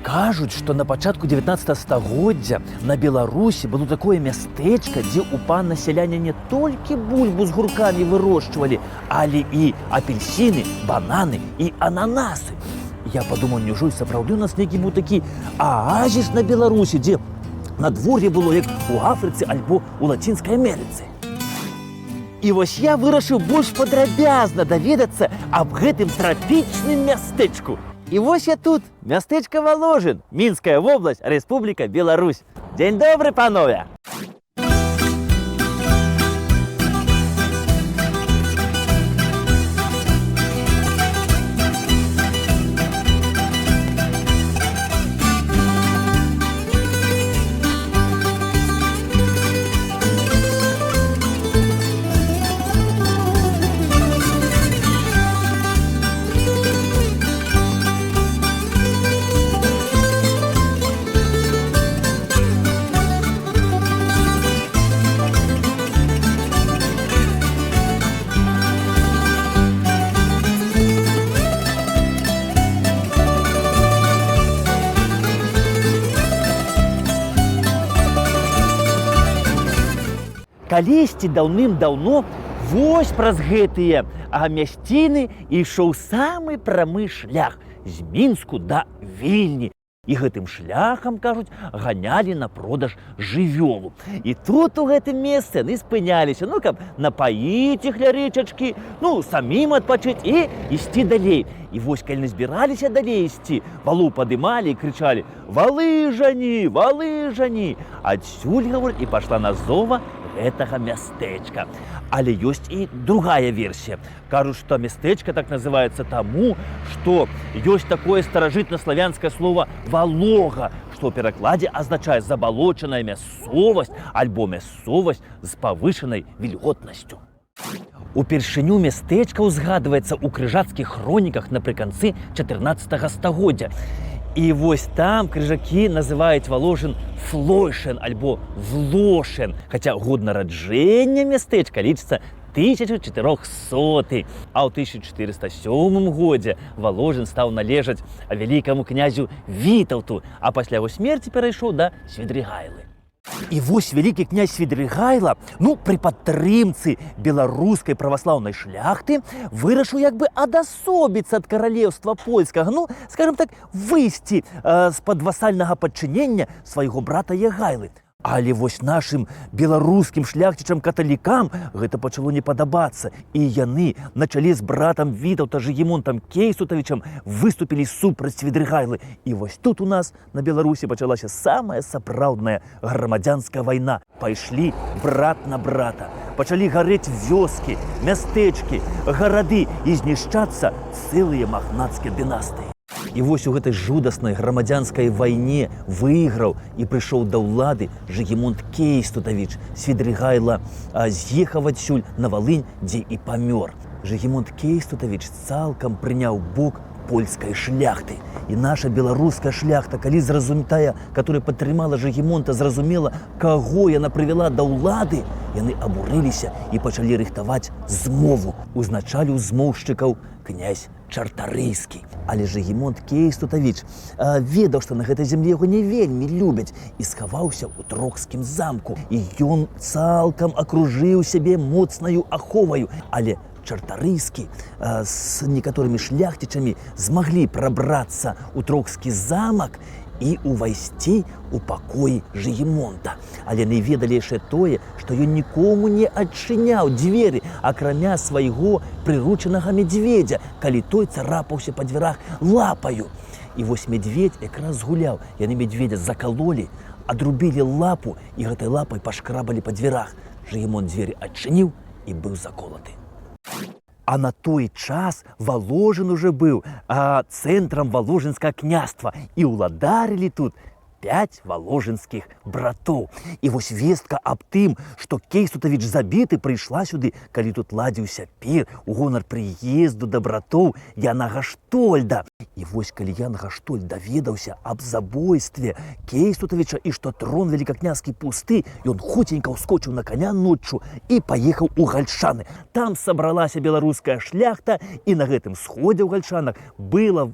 Кажуть, што на пачатку 19 стагоддзя на Беларусі было такое мястэчка, дзе ў пана сяляне не толькі бульбу з гуркамі вырошчвалі, але і апельсіны, бананы і ананасы. Я падумаў, няўжо і сапраўды у нас нейкі быў такі аазіс на Беларусі, дзе надвор'е было як у Афрыцы альбо ў Лацінскай Амерыцы. І вось я вырашыў больш падрабязна даведацца аб гэтым трапічным мястэчку. І вось я тут, мястэчка Воложин, Мінская вобласць, Рэспубліка Беларусь. Дзень добры, панове! Калісьці даўным-даўно вось праз гэтыя мясціны ішоў самы прамы шлях з Мінску да Вільні. І гэтым шляхам, кажуць, ганялі на продаж жывёлу. І тут у гэтым месцы яны спыняліся, каб напаіць іх ля рэчачкі, самім адпачыць і ісці далей. І вось, калі назбіраліся далей ісці, валу падымалі і крычалі: «Валыжані, валыжані!» Адсюль, гавораць, і пашла назова гэтага мястэчка. Але ёсць і другая версія. Кажуць, што мястэчка так называецца таму, што ёсць такое старажытнаславянскае слово «валога», што ў перакладзе азначае забалочаная мясцовасць альбо мясцовасць з павышанай вільготнасцю. Упершыню мястэчка ўзгадваецца ў крыжацкіх хроніках напрыканцы 14 стагоддзя. І вось там крыжакі называюць Воложин Флойшен альбо Влошен, хаця год нараджэння мястэчка лічыцца 1400, а ў 1407 годзе Воложин стаў належаць вялікаму князю Вітаўту, а пасля яго смерці перайшоў да Свідригайлы. І вось вялікі князь Свідригайла, пры падтрымцы беларускай праваслаўнай шляхты вырашыў адасобіцца ад каралеўства польскага, скажем так, выйсці з-пад васальнага падчынення свайго брата Ягайлы. Але вось нашым беларускім шляхцічам-каталікам гэта пачало не падабацца, і яны на чале з братам Вітаўта Жыгімонтам Кейстутавічам выступілі супраць Свідригайлы. І вось тут у нас на Беларусі пачалася самая сапраўдная грамадзянская вайна. Пайшлі брат на брата, пачалі гарэць вёскі, мястэчкі, гарады і знішчацца цэлыя магнацкія дынастыі. І вось у гэтай жудаснай грамадзянскай вайне выйграў і прыйшоў да ўлады Жыгімонт Кейстутавіч. Свідригайла з'ехаў адсюль на Валынь, дзе і памёр. Жыгімонт Кейстутавіч цалкам прыняў бок польскай шляхты. І наша беларуская шляхта, калі тая, которая падтрымала Жыгімонта, зразумела, каго яна прывяла да ўлады, яны абурыліся і пачалі рыхтаваць змову. Узначаліў змоўшчыкаў князь Чартарыйскі. Але Жыгімонт Кейстутавіч ведаў, што на гэтай зямлі яго не вельмі любяць, і схаваўся ў Трохскім замку. І ён цалкам акружыў сябе моцнаю аховаю. Але Чартарыйскі з некаторымі шляхцічамі змаглі прабрацца ў Трохскі замак і увайсці ў пакоі Жыгімонта. Але яны ведалі яшчэ тое, што ён нікому не адчыняў дзверы, акрамя свайго прыручанага медведзя, калі той царапаўся па дзвярах лапаю. І вось медведь якраз гуляў. Яны медведя закалолі, адрубілі лапу і гэтай лапай пашкрабалі па дзвярах. Жыгімонт дзверы адчыніў і быў заколаты. А на той час Воложин уже быў цэнтрам Воложинскага княства, і ўладарылі тут 5 валожынскіх братоў. І вось вестка аб тым, што Кейстутавіч забіты, прыйшла сюды, калі тут ладзіўся пір у гонар прыезду да братоў Яна Гаштольда. І вось калі Ян Гаштольд даведаўся аб забойстве Кейстутавіча і што трон вялікакняскі пусты, ён хуценька ўскочыў на коня ноччу і паехаў у Гальшаны. Там сабралася беларуская шляхта, і на гэтым сходзе ў Гальшанах было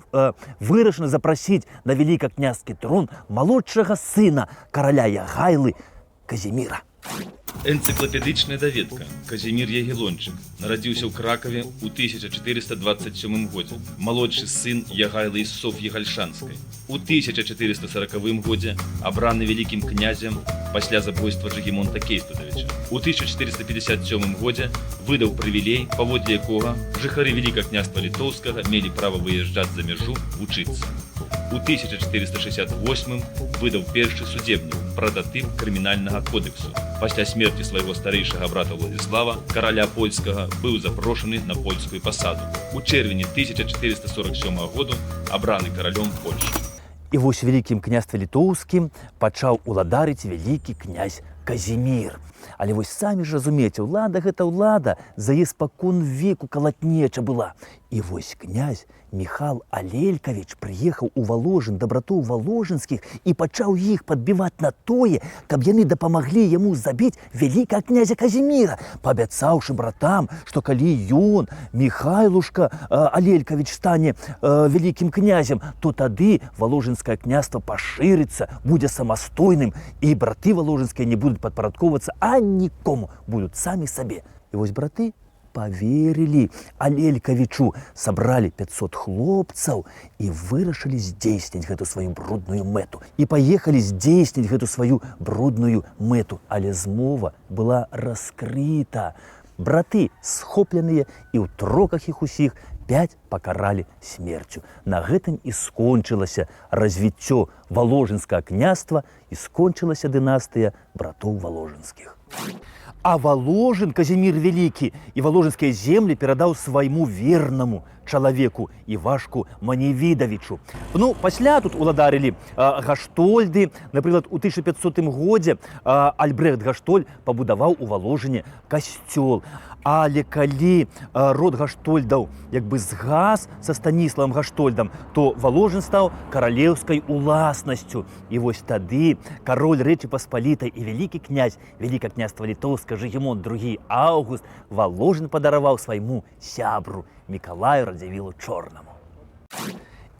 вырашана запрасіць на вялікакняскі трон малодшага сына караля Ягайлы Казіміра. Энцыклапедычная даведка. Казімір Ягелончык нарадзіўся ў Кракаве ў 1427 годзе. Малодшы сын Ягайлы і Соф'і Гальшанскай. У 1440 годзе абраны вялікім князем пасля забойства Жыгімонта Кейстутавіча. У 1457 годзе выдаў прывілей, паводле якога жыхары Вялікакняства Літоўскага мелі права выязджаць за мяжу вучыцца. У 1468 выдаў першы судзебнік, прататып крымінальнага кодэксу. Пасля смерці свайго старэйшага брата Владзіслава, караля польскага, быў запрошаны на польскую пасаду. У чэрвені 1447 году абраны каралём Польшчы. І вось вялікім княстве літоўскім пачаў уладарыць вялікі князь Казімір. Але вось самі ж разумееце, ўлада гэта ўлада, за яе спакон веку калатнеча была. І вось князь Міхал Алелькавіч прыехаў у Валожын да братоў валожынскіх і пачаў іх падбіваць на тое, каб яны дапамаглі яму забіць вялікага князя Казіміра, паабяцаўшы братам, што калі ён, Міхайлушка Алелькавіч, стане вялікім князем, то тады валожынскае княства пашырыцца, будзе самастойным, і браты валожынскія не будуць падпарадкоўвацца нікому, будуць самі сабе. І вось браты поверили Алелькавічу, сабралі 500 хлопцаў і вырашылі здзейсніць гэту сваю брудную мэту. І паехалі здзейсніць гэту сваю брудную мэту. Але змова была раскрыта. Браты схопленыя, і ў троках іх усіх 5 пакаралі смерцю. На гэтым і скончылася развіццё валожынскага княства, і скончылася дынастыя братоў валожынскіх. А Валожын Казімір Вялікі і валожынскія землі перадаў свайму вернаму чалавеку Івашку Маневідавічу. Ну, пасля тут уладарылі Гаштольды. Напрыклад, у 1500 годзе Альбрэхт Гаштольд пабудаваў у Валожыне касцёл. Але калі род Гаштольдаў як бы згас са Станіславам Гаштольдам, то Валожын стаў каралеўскай уласнасцю. І вось тады кароль Рэчы Паспалітай і вялікі князь Вялікакняства Літоўска Жыгімонт II Аўгуст Валожын падараваў свайму сябру Мікалаю Радзівілу Чорнаму.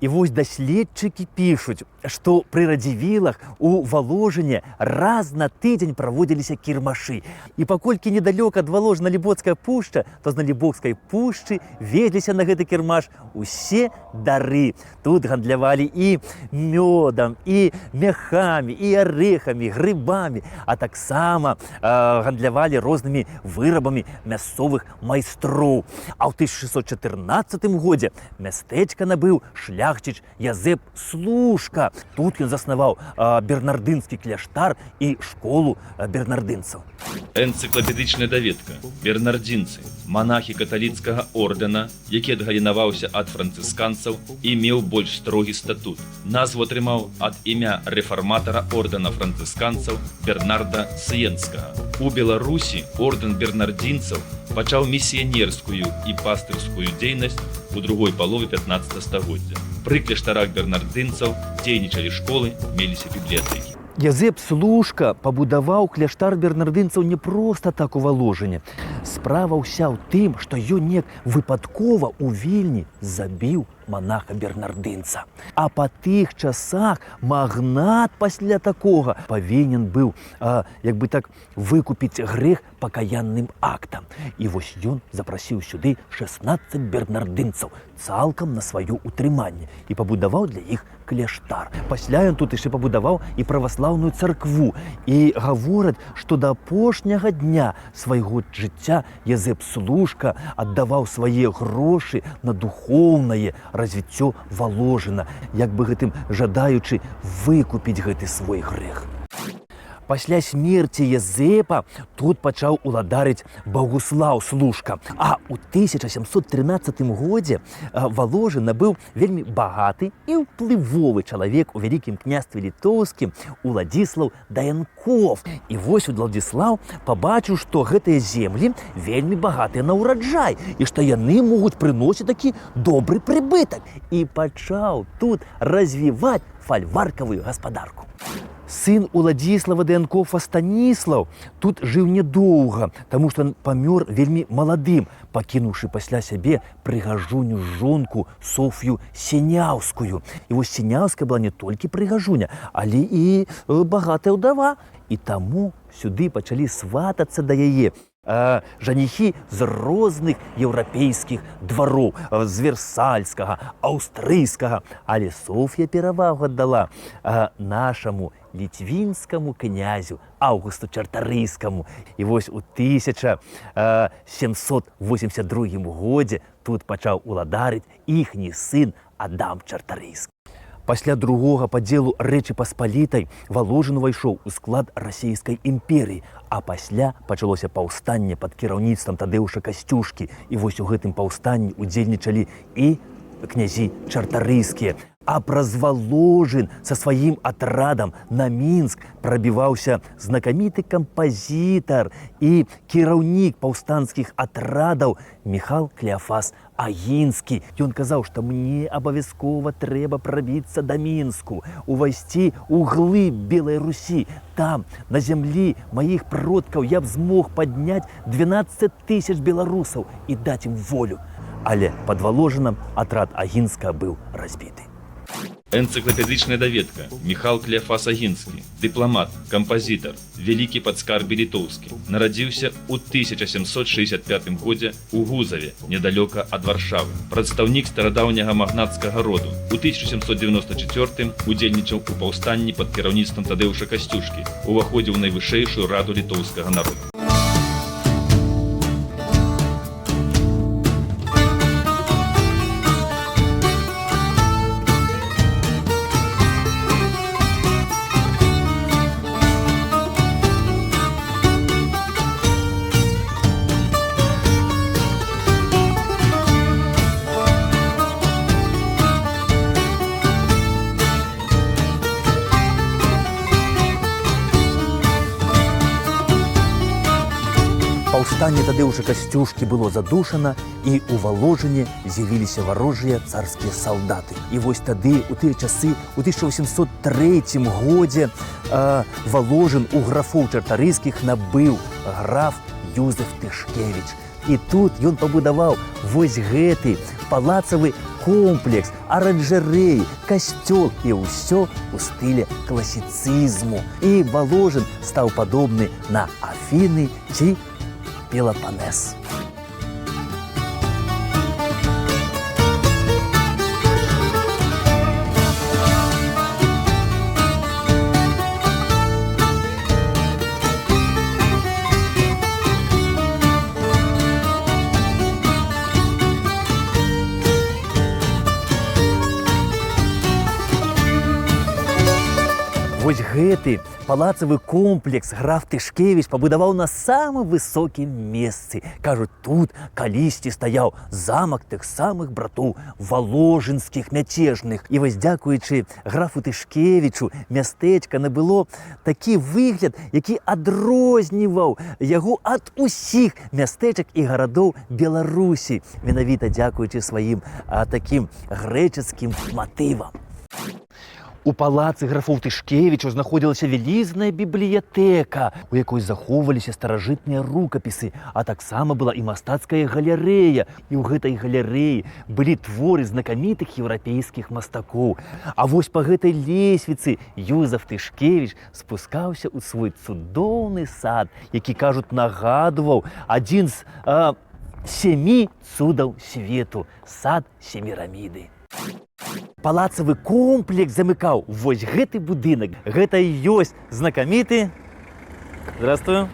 І вось даследчыкі пішуць, што пры Радзівілах у Валожыне раз на тыдзень праводзіліся кірмашы. І паколькі недалёка ад Валожына Лібоцкая пушча, то з Налібокскай пушчы везліся на гэты кірмаш усе дары. Тут гандлявалі і мёдам, і мяхамі, і арэхамі, грыбамі, а таксама гандлявалі рознымі вырабамі мясцовых майстроў. А ў 1614 годзе мястэчка набыў шляхціч Язэп Слушка. Тут ён заснаваў бернардынскі кляштар і школу бернардынцаў. Энцыклапедычная даведка. Бернардзінцы, манахі каталіцкага ордэна, які адгалінаваўся ад францысканцаў і меў больш строгі статут. Назву атрымаў ад імя рэфарматара ордэна францысканцаў Бернарда Сіенскага. У Беларусі ордэн бернардзінцаў пачаў місіянерскую і пастырскую дзейнасць у другой палове 15 стагоддзя. Пры кляштарах бернардынцаў дзейнічалі школы, меліся бібліятэкі. Язэп Слушка пабудаваў кляштар бернардынцаў не проста так у Валожыне. Справа ўся ў тым, што ён неяк выпадкова у Вільні забіў манаха бернардынца. А па тых часах магнат пасля такога павінен быў як бы так выкупіць грэх пакаянным актам. І вось ён запрасіў сюды 16 бернардынцаў цалкам на сваё утрыманне і пабудаваў для іх кляштар. Пасля ён тут яшчэ пабудаваў і праваслаўную царкву. І гавораць, што да апошняга дня свайго жыцця Язэп Слушка аддаваў свае грошы на духоўнае развіццё Валожына, як бы гэтым жадаючы выкупіць гэты свой грэх. Пасля смерці Езэпа тут пачаў уладарыць Богуслаў Слушка. А ў 1713 годзе Воложын набыў вельмі багаты і ўплывовы чалавек у вялікім княстве літоўскім Уладзіслаў Даянков. І вось Уладзіслаў пабачыў, што гэтыя землі вельмі багатыя на ўраджай і што яны могуць прыносіць такі добры прыбытак. І пачаў тут развіваць фальваркавую гаспадарку. Сын Уладзіслава Даянкова Станіслаў тут жыў нядоўга, таму што ён памёр вельмі маладым, пакінуўшы пасля сябе прыгажуню жонку Соф'ю Сіняўскую. І вось Сіняўская была не толькі прыгажуня, але і багатая ўдава. І таму сюды пачалі сватацца да яе жаніхі з розных еўрапейскіх двароў, з версальскага, аўстрыйскага. Але Соф'я перавагу аддала нашаму літвінскаму князю Аўгусту Чартарыйскаму. І вось у 1782 годзе тут пачаў уладарыць іхні сын Адам Чартарыйскі. Пасля другога падзелу Рэчы Паспалітай Воложын увайшоў у склад расійскай імперіі, а пасля пачалося паўстанне пад кіраўніцтвам Тадзеуша Касцюшкі. І вось у гэтым паўстанні удзельнічалі і князі чартарыйскія. А праз Воложын са сваім атрадам на Мінск прабіваўся знакаміты кампазітар і кіраўнік паўстанцкіх атрадаў Міхал Клеафас Агінскі. Ён казаў, што мне абавязкова трэба прабіцца да Мінску, увайсці ў глыб Белай Русі. Там, на зямлі маіх продкаў, я б змог падняць 12 000 беларусаў і даць ім волю. Але пад Воложынам атрад Агінскага быў разбіты. Энцыклапедычная даведка. Міхал Клеафас Агінскі, дыпламат, кампазітар, вялікі падскарбе літоўскі. Нарадзіўся ў 1765 годзе ў Гузаве, недалёка ад Варшавы. Прадстаўнік старадаўняга магнацкага роду. У 1794 удзельнічаў у паўстанні пад кіраўніцтвам Тадзеуша Касцюшкі, уваходзіў у найвышэйшую раду літоўскага народа. Паўстанне Тадзеуша Касцюшкі было задушана, і ў Воложыне з'явіліся варожыя царскія салдаты. І вось тады, у тыя часы, у 1803 годзе, Воложын у графоў чартарыйскіх набыў граф Юзеф Тышкевіч. І тут ён пабудаваў вось гэты палацавы комплекс, аранжарэі, касцёл і ўсё у стылі класіцызму. І Воложын стаў падобны на Афіны ці Пелапанес. Вось гэты палацавы комплекс граф Тышкевіч пабудаваў на самым высокім месцы. Кажуць, тут калісьці стаяў замак тых самых братоў воложынскіх мяцежных. І вось дзякуючы графу Тышкевічу мястэчка набыло такі выгляд, які адрозніваў яго ад усіх мястэчак і гарадоў Беларусі. Менавіта дзякуючы сваім такім грэчаскім матывам. У палацы графоў Тышкевічаў знаходзілася вялізная бібліятэка, у якой захоўваліся старажытныя рукапісы, а таксама была і мастацкая галерэя. І ў гэтай галерэі былі творы знакамітых еўрапейскіх мастакоў. А вось па гэтай лесвіцы Юзеф Тышкевіч спускаўся ў свой цудоўны сад, які, кажуць, нагадуваў адзін з 7 цудаў свету – сад Семіраміды. Палацавы комплекс замыкаў вось гэты будынак. Гэта і ёсць знакаміты... Здравствуй.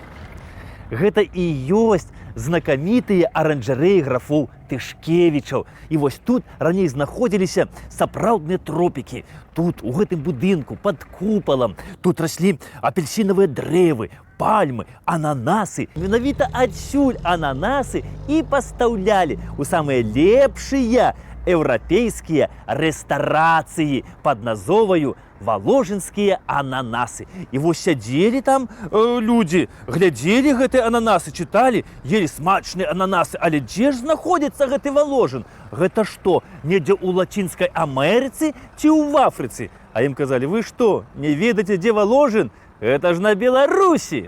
Гэта і ёсць знакамітыя аранжарэі графоў Тышкевічаў. І вось тут раней знаходзіліся сапраўдныя тропікі. Тут, у гэтым будынку, пад купалам, тут раслі апельсінавыя дрэвы, пальмы, ананасы. Менавіта адсюль ананасы і пастаўлялі ў самыя лепшыя еўрапейскія рэстарацыі пад назоваю валожынскія ананасы. І вось сядзелі там людзі, глядзелі гэтыя ананасы, чыталі, елі смачныя ананасы. Але дзе ж знаходзіцца гэты Валожын? Гэта што, недзе ў Лацінскай Амерыцы ці ў Афрыцы? А ім казалі: вы што, не ведаеце, дзе Валожын? Гэта ж на Беларусі!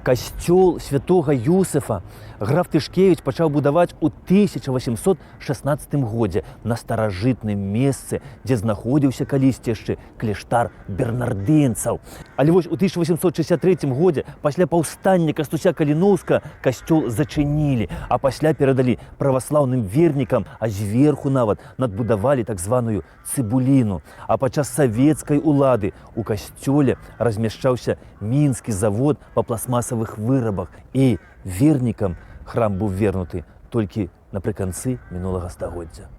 Касцёл святога Юсефа граф Тышкевіч пачаў будаваць у 1816 годзе на старажытным месцы, дзе знаходзіўся калісьці яшчэ кляштар бернардынцаў. Але вось у 1863 годзе пасля паўстання Кастуся Каліноўскага касцёл зачынілі, а пасля перадалі праваслаўным вернікам, а зверху нават надбудавалі так званую цыбуліну. А падчас савецкай улады у касцёле размяшчаўся мінскі завод па пластмасавых вырабах, і вернікам храм быў вернуты толькі напрыканцы мінулага стагоддзя.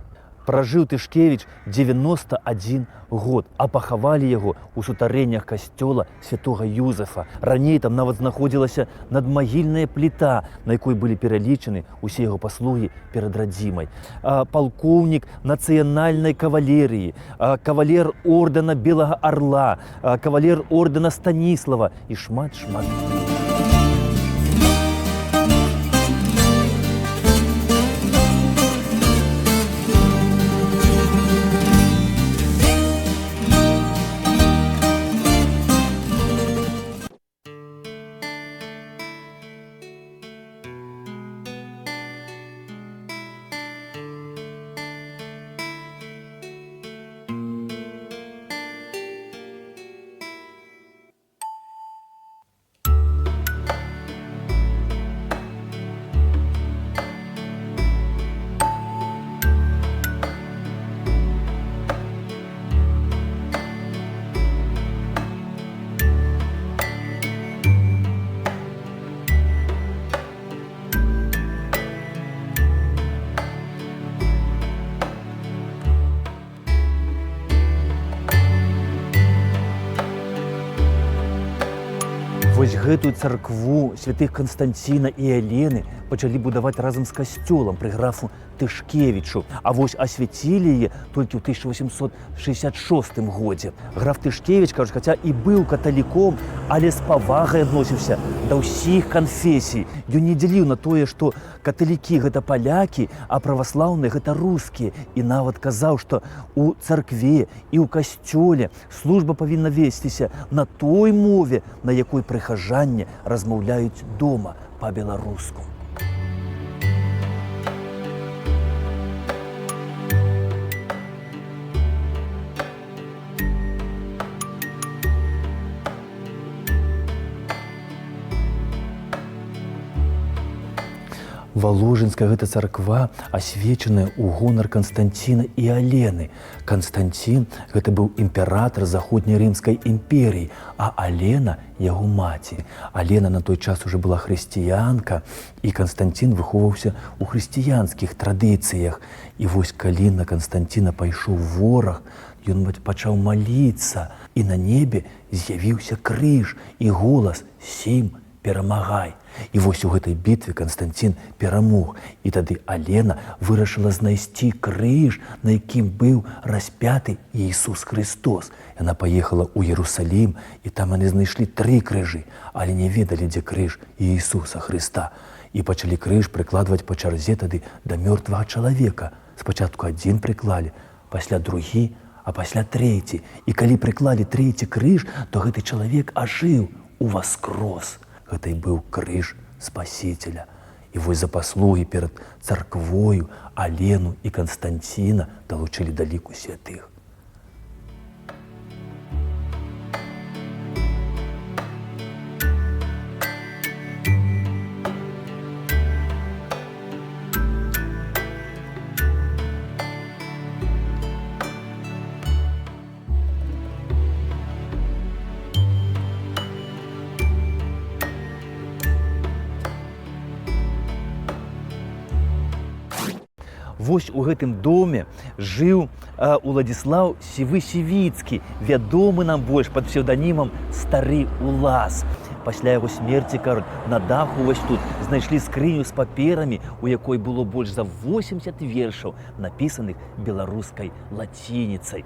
Пражыў Тышкевіч 91 год, а пахавалі яго ў сутарэннях касцёла святога Юзефа. Раней там нават знаходзілася надмагільная пліта, на якой былі пералічаны ўсе яго паслугі перад радзімай. Палкоўнік нацыянальнай кавалерыі, кавалер ордэна Белага Арла, кавалер ордэна Станіслава і шмат-шмат. Вось гэтую царкву святых Канстанціна і Алены пачалі будаваць разам з касцёлам пры графу Тышкевічу, а вось асвяцілі яе толькі ў 1866 годзе. Граф Тышкевіч, кажуць, хаця і быў каталіком, але з павагай адносіўся да ўсіх канфесій. Ён не дзяліў на тое, што каталікі гэта палякі, а праваслаўныя гэта рускія. І нават казаў, што у царкве і ў касцёле служба павінна весціся на той мове, на якой прыхажанне размаўляюць дома па-беларуску. Валожынская гэта царква, асвечаная ў гонар Канстанціна і Алены. Канстанцін гэта быў імператар заходняй рымскай імперіі, а Алена яго маці. Алена на той час уже была хрысціянка, і Канстанцін выхоўваўся ў хрысціянскіх традыцыях. І вось калі на Канстанціна пайшоў вораг, ён пачаў маліцца, і на небе з'явіўся крыж і голас: «Сім, перамагай». І вось у гэтай бітве Канстанцін перамог. І тады Алена вырашыла знайсці крыж, на якім быў распяты Ісус Христос. Яна паехала ў Ерусалім, і там яны знайшлі 3 крыжы, але не ведалі, дзе крыж Ісуса Христа. І пачалі крыж прыкладваць па чарзе тады да мёртвага чалавека. Спачатку адзін прыклалі, пасля другі, а пасля трэці. І калі прыклалі трэці крыж, то гэты чалавек ажыў, уваскрос. Гэта і быў крыж Спасителя. І вось за паслугі перад царквою Алену і Канстанціна далучылі да ліку святых. Вось у гэтым доме жыў Уладзіслаў Сівы-Сівіцкі, вядомы нам больш пад псеўданімам Стары Улас. Пасля яго смерці, кажуць, на даху вось тут знайшлі скрыню з паперамі, у якой было больш за 80 вершаў, напісаных беларускай лацініцай.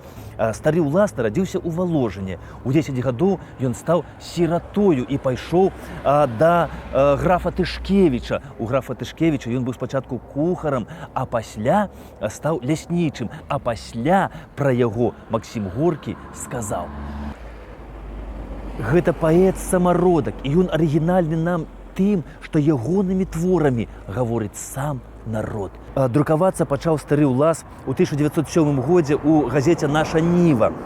Стары Улас нарадзіўся ў Валожыне. У 10 гадоў ён стаў сіратою і пайшоў да графа Тышкевіча. У графа Тышкевіча ён быў спачатку кухарам, а пасля стаў ляснічым. А пасля пра яго Максім Горкі сказаў: гэта паэт-самародак, і ён арыгінальны нам тым, што ягонымі творамі гаворыць сам народ. Друкавацца пачаў Стары Улас у 1907 годзе ў газеце «Наша Ніва».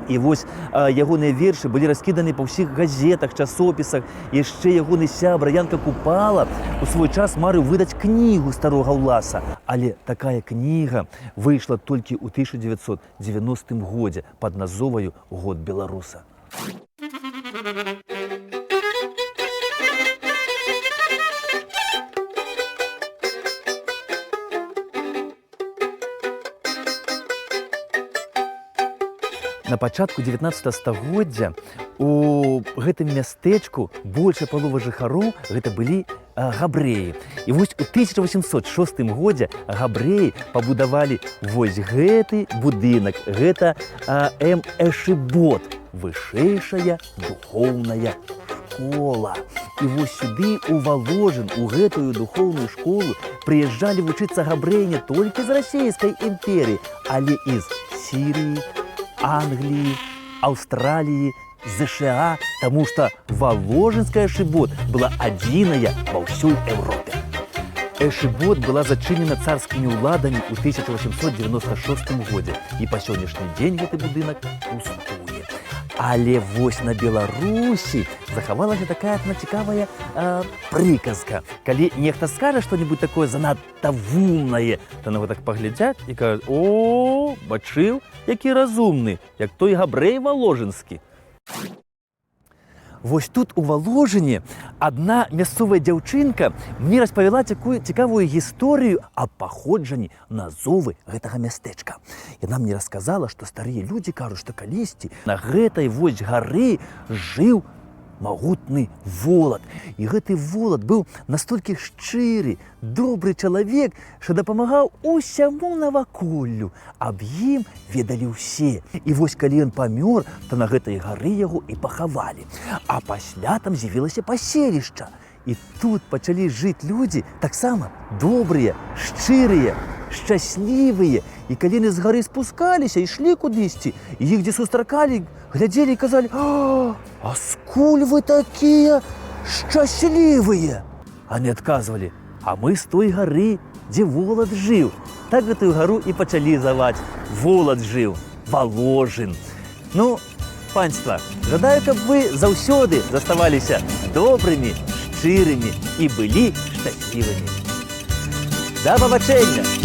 І вось ягоныя вершы былі раскіданы па ўсіх газетах, часопісах. Яшчэ ягоны сябра Янка Купала у свой час марыў выдаць кнігу Старога Уласа. Але такая кніга выйшла толькі ў 1990 годзе пад назвою «Год беларуса». На пачатку 19 стагоддзя у гэтым мястэчку большая палова жыхароў гэта былі габрэі. І вось у 1806 годзе габрэі пабудавалі вось гэты будынак. Гэта Эшибот, вышэйшая духоўная школа. І вось сюды у Воложин, у гэтую духоўную школу прыязджалі вучыцца габрэі не толькі з расійскай імперіі, але і з Сірыі, Англии, Австралии, США, потому что Воложинская Эшибот была адзіная ва ўсёй Европе. Эшибот была зачынена царскімі ўладамі ў 1896 годзе, і па сённяшні дзень гэты будынак пустуе. Але вось на Беларусі захавалася такая одна цікавая прыказка. Калі нехта скажа што-небудзь такое занадта вумнае, то на яго так паглядзяць і кажуць: «О, бачыў, які разумны, як той габрэй воложынскі». Вось тут у Воложине одна мясцовая дзяўчынка мне распавяла такую цікавую гісторыю аб паходжанні назовы гэтага мястэчка. Яна мне расказала, што старыя людзі кажуць, што калісьці на гэтай вось гары жыў магутны волат. І гэты волат быў настолькі шчыры, добры чалавек, што дапамагаў усяму наваколлю. Аб ім ведалі ўсе. І вось калі ён памёр, то на гэтай гары яго і пахавалі. А пасля там з'явілася паселішча. І тут пачалі жыць людзі таксама добрыя, шчырыя, шчаслівыя. І калі яны з гары спускаліся, ішлі кудысьці, і іх дзе сустракалі, глядзелі і казалі: «А скуль вы такія шчаслівыя?» А не адказвалі: «А мы з той гары, дзе волат жыў». Так гэтую гару і пачалі заваць. Волат жыў, Воложин. Ну, панства, жадаю, каб вы заўсёды заставаліся добрымі, шчырымі і былі шчаслівымі. Да пабачэння!